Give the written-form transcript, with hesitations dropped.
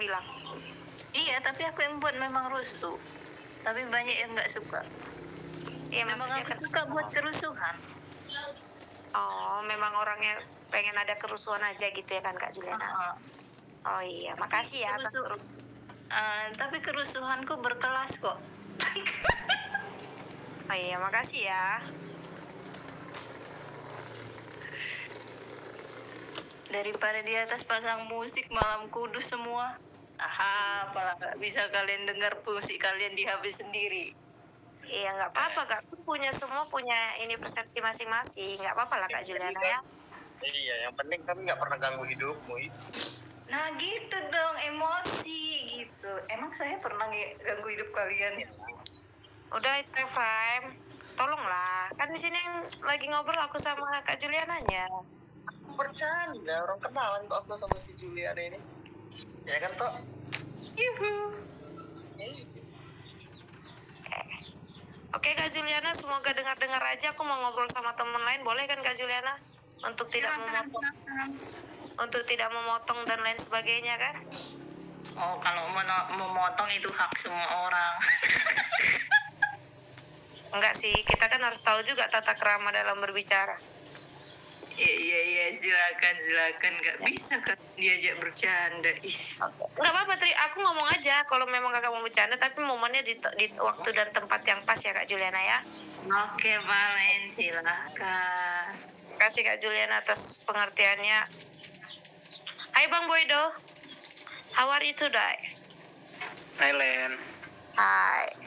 bilang. Iya, tapi aku yang buat memang rusuh. Tapi banyak yang nggak suka. Iya, Memang maksudnya aku suka buat kerusuhan. Oh, memang orangnya pengen ada kerusuhan aja gitu ya kan Kak Juliana? Oh iya, makasih ya atas Tapi kerusuhanku berkelas kok. Oh iya, makasih ya. Daripada di atas pasang musik malam kudus semua. Aha, apalah nggak bisa kalian dengar musik kalian di HP sendiri. Iya, nggak apa-apa Kak. Semua punya ini persepsi masing-masing. Nggak apa-apa lah Kak Juliana ya. Iya, yang penting kami nggak pernah ganggu hidupmu itu. Nah gitu dong, emosi gitu. Emang saya pernah ganggu hidup kalian? Udah itu Efraim, tolonglah. Kan di sini lagi ngobrol aku sama Kak Juliananya. Bercanda, orang kenalan kok aku sama si Juliana ini. Ya kan kok? Yuhu. Oke Kak Juliana, semoga dengar-dengar aja. Aku mau ngobrol sama teman lain, boleh kan Kak Juliana? Untuk tidak memotong dan lain sebagainya kan? Oh, kalau memotong itu hak semua orang. Enggak sih, kita kan harus tahu juga tata krama dalam berbicara. Iya, silakan. Nggak bisa kan diajak bercanda. Nggak apa-apa, Tri. Aku ngomong aja kalau memang kakak mau bercanda, tapi momennya di waktu dan tempat yang pas ya Kak Juliana ya. Oke, Valen, silakan. Terima kasih Kak Juliana atas pengertiannya. Hai Bang Boydo, how are you today? Hai Len. Hai.